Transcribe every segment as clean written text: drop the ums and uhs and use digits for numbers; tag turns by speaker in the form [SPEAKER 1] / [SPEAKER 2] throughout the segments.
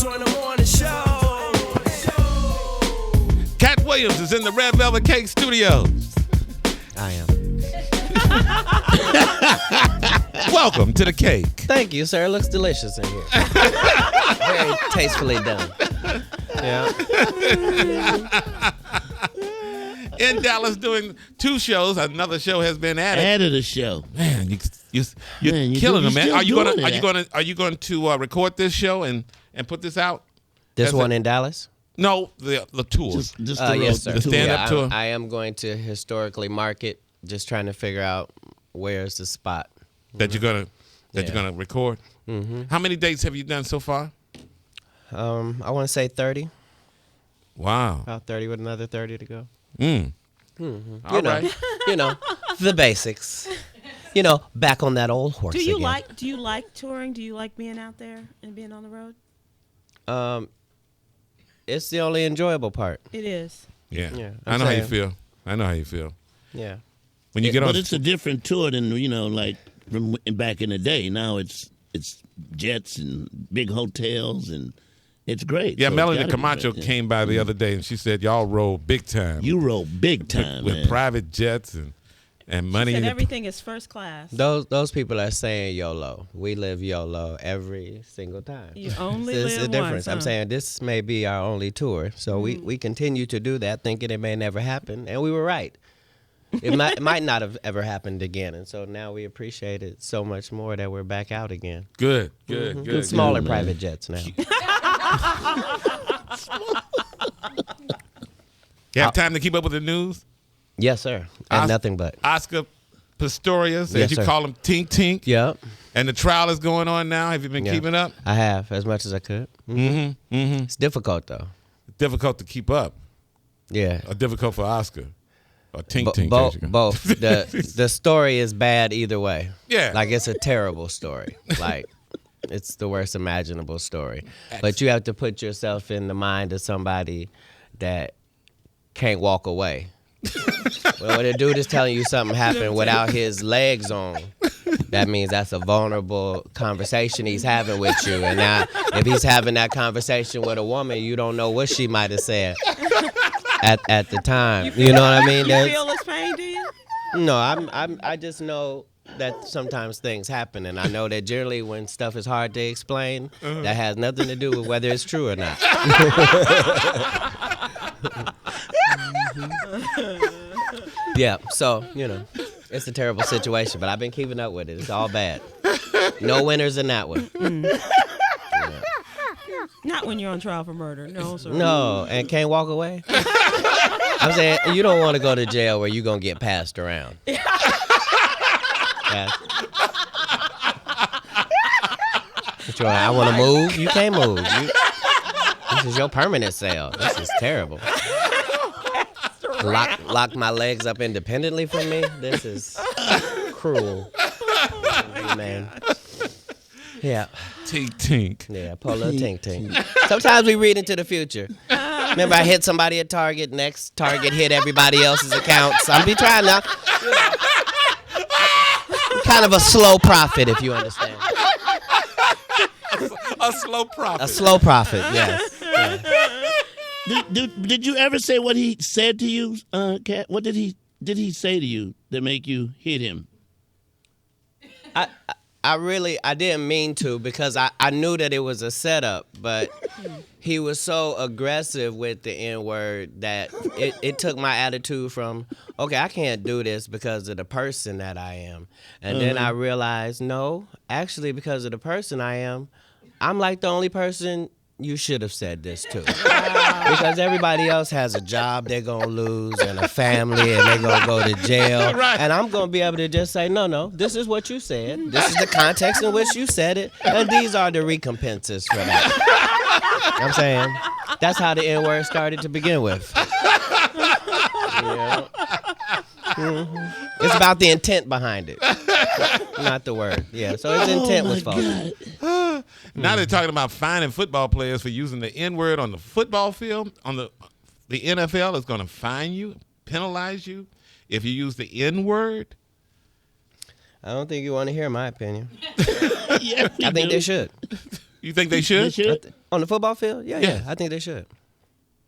[SPEAKER 1] Joyner Morning Show.
[SPEAKER 2] Katt Williams is in the Red Velvet Cake Studios.
[SPEAKER 3] I am.
[SPEAKER 2] Welcome to the cake.
[SPEAKER 3] Thank you, sir. It looks delicious in here. Very tastefully done. Yeah.
[SPEAKER 2] In Dallas doing 2 shows. Another show has been added.
[SPEAKER 4] Added a show.
[SPEAKER 2] Man, you're
[SPEAKER 4] Man,
[SPEAKER 2] killing them, man.
[SPEAKER 4] still
[SPEAKER 2] Are you
[SPEAKER 4] doing
[SPEAKER 2] going to record this show and put this out?
[SPEAKER 3] This one in Dallas?
[SPEAKER 2] No, the tour.
[SPEAKER 4] Just the
[SPEAKER 3] Yes, sir.
[SPEAKER 2] The stand-up tour.
[SPEAKER 3] I am going to historically market, just trying to figure out where's the spot.
[SPEAKER 2] that you're gonna record.
[SPEAKER 3] Mm-hmm.
[SPEAKER 2] How many dates have you done so far?
[SPEAKER 3] I want to say 30.
[SPEAKER 2] Wow.
[SPEAKER 3] About 30 with another 30 to go.
[SPEAKER 2] All right.
[SPEAKER 3] You know, the basics. You know, back on that old horse
[SPEAKER 5] Do you
[SPEAKER 3] again.
[SPEAKER 5] like touring? Do you like being out there and being on the road?
[SPEAKER 3] It's the only enjoyable part.
[SPEAKER 5] It is.
[SPEAKER 2] Yeah.
[SPEAKER 3] Yeah,
[SPEAKER 2] I
[SPEAKER 3] I'm
[SPEAKER 2] know how you
[SPEAKER 3] saying.
[SPEAKER 2] feel. I know how you feel.
[SPEAKER 3] Yeah.
[SPEAKER 2] When you get on.
[SPEAKER 4] But it's a different tour than, like from back in the day. Now it's jets and big hotels, and it's great.
[SPEAKER 2] Yeah,
[SPEAKER 4] So it's
[SPEAKER 2] Melanie
[SPEAKER 4] gotta be
[SPEAKER 2] Camacho
[SPEAKER 4] great.
[SPEAKER 2] came by the other day and she said y'all roll big time.
[SPEAKER 4] You roll big time,
[SPEAKER 2] with
[SPEAKER 4] man.
[SPEAKER 2] private jets and money.
[SPEAKER 5] And
[SPEAKER 2] in
[SPEAKER 5] everything is first class.
[SPEAKER 3] Those people are saying YOLO. We live YOLO every single time.
[SPEAKER 5] You only
[SPEAKER 3] It's
[SPEAKER 5] live
[SPEAKER 3] a difference.
[SPEAKER 5] once.
[SPEAKER 3] I'm saying this may be our only tour, so we continue to do that, thinking it may never happen, and we were right. It might not have ever happened again, and so now we appreciate it so much more that we're back out again.
[SPEAKER 2] Good.
[SPEAKER 3] With smaller private jets now.
[SPEAKER 2] You have time to keep up with the news?
[SPEAKER 3] Yes, sir. And nothing but.
[SPEAKER 2] Oscar Pistorius, as
[SPEAKER 3] Yes,
[SPEAKER 2] you
[SPEAKER 3] sir.
[SPEAKER 2] call him, Tink Tink.
[SPEAKER 3] Yep.
[SPEAKER 2] And the trial is going on now. Have you been
[SPEAKER 3] Yeah.
[SPEAKER 2] keeping up?
[SPEAKER 3] I have, as much as I could. It's difficult, though.
[SPEAKER 2] Difficult to keep up.
[SPEAKER 3] Yeah.
[SPEAKER 2] Or difficult for Oscar. Or Tink Tink. as you call-
[SPEAKER 3] Both. The story is bad either way.
[SPEAKER 2] Yeah.
[SPEAKER 3] Like, it's a terrible story. Like, it's the worst imaginable story. But you have to put yourself in the mind of somebody that can't walk away. When a dude is telling you something happened without his legs on, that means that's a vulnerable conversation he's having with you. And now, if he's having that conversation with a woman, you don't know what she might have said at the time. You know what I mean?
[SPEAKER 5] You feel his pain, do you?
[SPEAKER 3] No, I just know that sometimes things happen, and I know that generally when stuff is hard to explain, that has nothing to do with whether it's true or not. Yeah, so, it's a terrible situation, but I've been keeping up with it. It's all bad. No winners in that one.
[SPEAKER 5] Not when you're on trial for murder. No, sir.
[SPEAKER 3] No, and can't walk away. I'm saying you don't want to go to jail where you're going to get passed around. Yeah. I want to move. You can't move. This is your permanent cell. This is terrible. Lock my legs up independently from me. This is cruel, man. Yeah.
[SPEAKER 2] Tink Tink.
[SPEAKER 3] Yeah, pull a little tink tink. Sometimes we read into the future. Remember, I hit somebody at Target. Next Target hit everybody else's accounts. I'm be trying now. Kind of a slow profit, if you understand.
[SPEAKER 2] A slow profit.
[SPEAKER 3] A slow profit, yes. Yeah.
[SPEAKER 4] Did you ever say what he said to you, Katt? What did he say to you that make you hit him?
[SPEAKER 3] I didn't mean to, because I knew that it was a setup, but he was so aggressive with the N-word that it took my attitude from, okay, I can't do this because of the person that I am. And then I realized, no, actually because of the person I am, I'm like the only person you should have said this to. Because everybody else has a job they're going to lose and a family and they're going to go to jail.
[SPEAKER 2] Right.
[SPEAKER 3] And I'm going to be able to just say, no, this is what you said. This is the context in which you said it. And these are the recompenses for that. I'm saying that's how the N-word started to begin with. Yeah. It's about the intent behind it, not the word. Yeah, so his intent was faulty.
[SPEAKER 2] Now they're talking about fining football players for using the N-word on the football field. On the NFL is going to fine you, penalize you if you use the N-word.
[SPEAKER 3] I don't think you want to hear my opinion.
[SPEAKER 4] Yeah,
[SPEAKER 3] I think they should.
[SPEAKER 2] You think they should?
[SPEAKER 4] They should?
[SPEAKER 3] On the football field? Yeah,
[SPEAKER 2] Yes.
[SPEAKER 3] I think they should.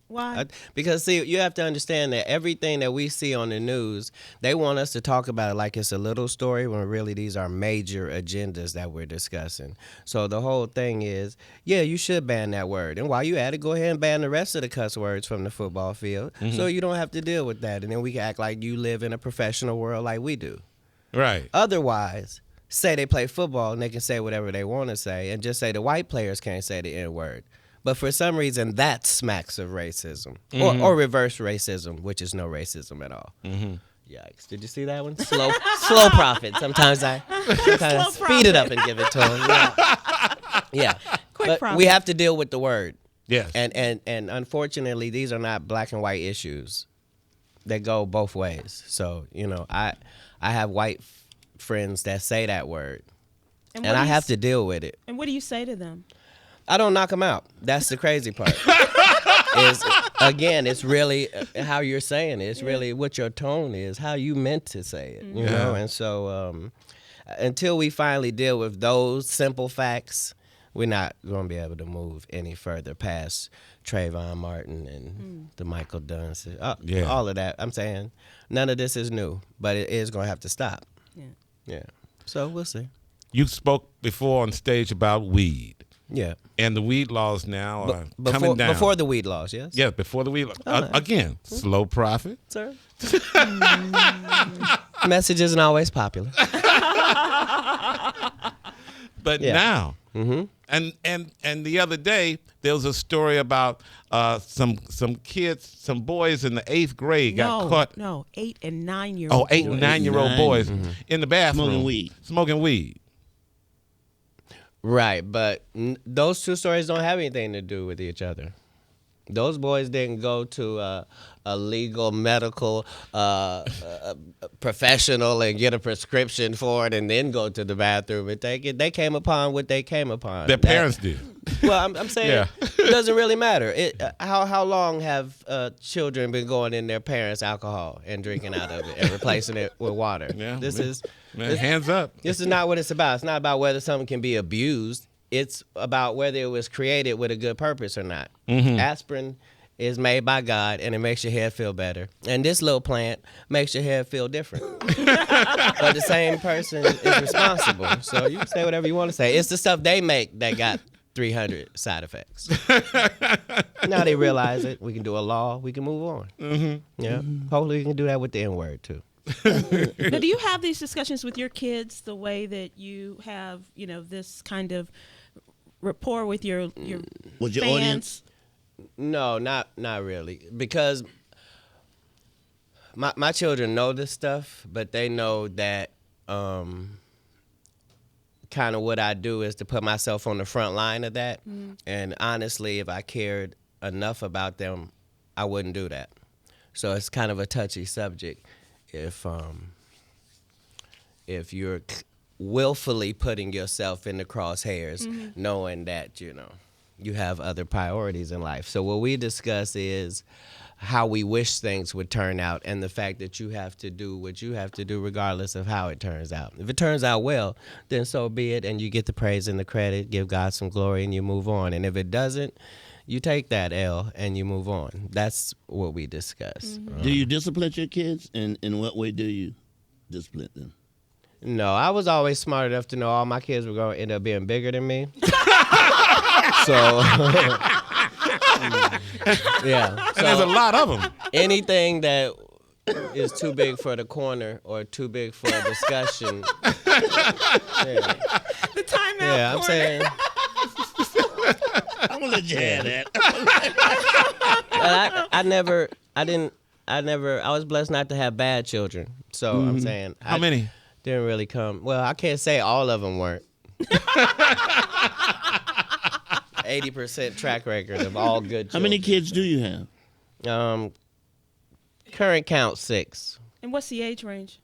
[SPEAKER 5] Why?
[SPEAKER 3] Because, see, you have to understand that everything that we see on the news, they want us to talk about it like it's a little story when really these are major agendas that we're discussing. So the whole thing is, yeah, you should ban that word. And while you at it, go ahead and ban the rest of the cuss words from the football field so you don't have to deal with that. And then we can act like you live in a professional world like we do.
[SPEAKER 2] Right.
[SPEAKER 3] Otherwise, say they play football and they can say whatever they want to say and just say the white players can't say the N-word. But for some reason, that smacks of racism or reverse racism, which is no racism at all. Yikes. Did you see that one? Slow profit. Sometimes I speed it up and give it to them. Yeah.
[SPEAKER 5] Quick
[SPEAKER 3] But
[SPEAKER 5] profit.
[SPEAKER 3] we have to deal with the word.
[SPEAKER 2] Yes.
[SPEAKER 3] And unfortunately, these are not black and white issues. They go both ways. So, I have white friends that say that word.
[SPEAKER 5] And
[SPEAKER 3] And
[SPEAKER 5] what
[SPEAKER 3] I
[SPEAKER 5] do you
[SPEAKER 3] have
[SPEAKER 5] s-
[SPEAKER 3] to deal with it.
[SPEAKER 5] And what do you say to them?
[SPEAKER 3] I don't knock them out. That's the crazy part. Again, it's really how you're saying it. It's really what your tone is, how you meant to say it, you know? And so until we finally deal with those simple facts, we're not going to be able to move any further past Trayvon Martin and the Michael Dunns. All of that. I'm saying none of this is new, but it is going to have to stop. Yeah. So we'll see.
[SPEAKER 2] You spoke before on stage about weed.
[SPEAKER 3] Yeah.
[SPEAKER 2] And the weed laws now are coming down.
[SPEAKER 3] Before the weed laws, yes?
[SPEAKER 2] Yeah, before the weed laws. Again, slow profit.
[SPEAKER 3] Sir. Message isn't always popular.
[SPEAKER 2] But now, and the other day, there was a story about some kids, some boys in the 8th grade got caught.
[SPEAKER 5] No, 8 and 9-year-old.
[SPEAKER 2] 8 and 9-year-old boys in the bathroom. Smoking weed.
[SPEAKER 3] Right, but those two stories don't have anything to do with each other. Those boys didn't go to a legal medical professional and get a prescription for it and then go to the bathroom and take it. They came upon what they came upon.
[SPEAKER 2] Their parents did.
[SPEAKER 3] Well, I'm saying it doesn't really matter. How long have children been going in their parents' alcohol and drinking out of it and replacing it with water?
[SPEAKER 2] Yeah,
[SPEAKER 3] This
[SPEAKER 2] hands up.
[SPEAKER 3] This is not what it's about. It's not about whether something can be abused. It's about whether it was created with a good purpose or not. Aspirin is made by God, and it makes your head feel better. And this little plant makes your head feel different. But the same person is responsible. So you can say whatever you want to say. It's the stuff they make that got 300 side effects. Now they realize it. We can do a law. We can move on. Yeah. Hopefully we can do that with the N-word, too.
[SPEAKER 5] Now, do you have these discussions with your kids the way that you have, this kind of rapport with your
[SPEAKER 4] With your
[SPEAKER 5] fans?
[SPEAKER 4] audience?
[SPEAKER 3] No, not really. Because my children know this stuff, but they know that kind of what I do is to put myself on the front line of that. And honestly, if I cared enough about them, I wouldn't do that. So it's kind of a touchy subject if you're willfully putting yourself in the crosshairs, knowing that, you have other priorities in life. So what we discuss is how we wish things would turn out and the fact that you have to do what you have to do regardless of how it turns out. If it turns out well, then so be it, and you get the praise and the credit, give God some glory, and you move on. And if it doesn't, you take that L and you move on. That's what we discuss.
[SPEAKER 4] Do you discipline your kids? And in what way do you discipline them?
[SPEAKER 3] No, I was always smart enough to know all my kids were going to end up being bigger than me. So, yeah.
[SPEAKER 2] And there's a lot of them.
[SPEAKER 3] Anything that is too big for the corner or too big for a discussion. Yeah,
[SPEAKER 5] The timeout.
[SPEAKER 3] yeah, I'm
[SPEAKER 5] corner.
[SPEAKER 3] saying.
[SPEAKER 4] I'm gonna let you have that.
[SPEAKER 3] I was blessed not to have bad children. So I'm saying.
[SPEAKER 2] How many?
[SPEAKER 3] Didn't really come. Well, I can't say all of them weren't. 80% track record of all good children.
[SPEAKER 4] How many kids do you have?
[SPEAKER 3] Current count 6.
[SPEAKER 5] And what's the age range?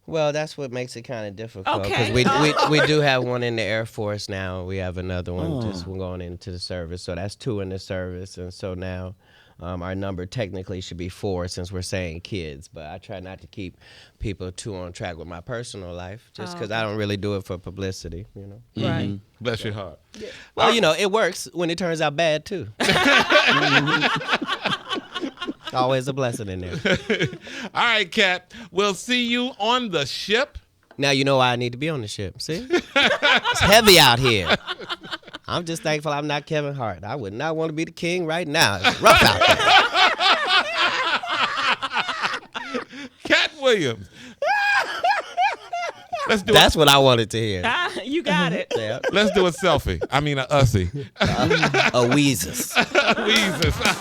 [SPEAKER 3] Well, that's what makes it kind of difficult.
[SPEAKER 5] Okay.
[SPEAKER 3] Because we do have one in the Air Force now. We have another one just going into the service. So that's 2 in the service. And so now our number technically should be 4 since we're saying kids, but I try not to keep people too on track with my personal life just because I don't really do it for publicity, you know.
[SPEAKER 5] Right.
[SPEAKER 2] Bless your heart.
[SPEAKER 3] Well, you know, it works when it turns out bad too. Always a blessing in there.
[SPEAKER 2] All right, Katt. We'll see you on the ship.
[SPEAKER 3] Now you know why I need to be on the ship. See? It's heavy out here. I'm just thankful I'm not Kevin Hart. I would not want to be the king right now. It's rough out there.
[SPEAKER 2] Katt Williams. Let's do
[SPEAKER 3] That's what I wanted to hear.
[SPEAKER 5] You got it.
[SPEAKER 3] Yeah.
[SPEAKER 2] Let's do a selfie. I mean, a ussy.
[SPEAKER 3] A Weezus.
[SPEAKER 2] Weezus.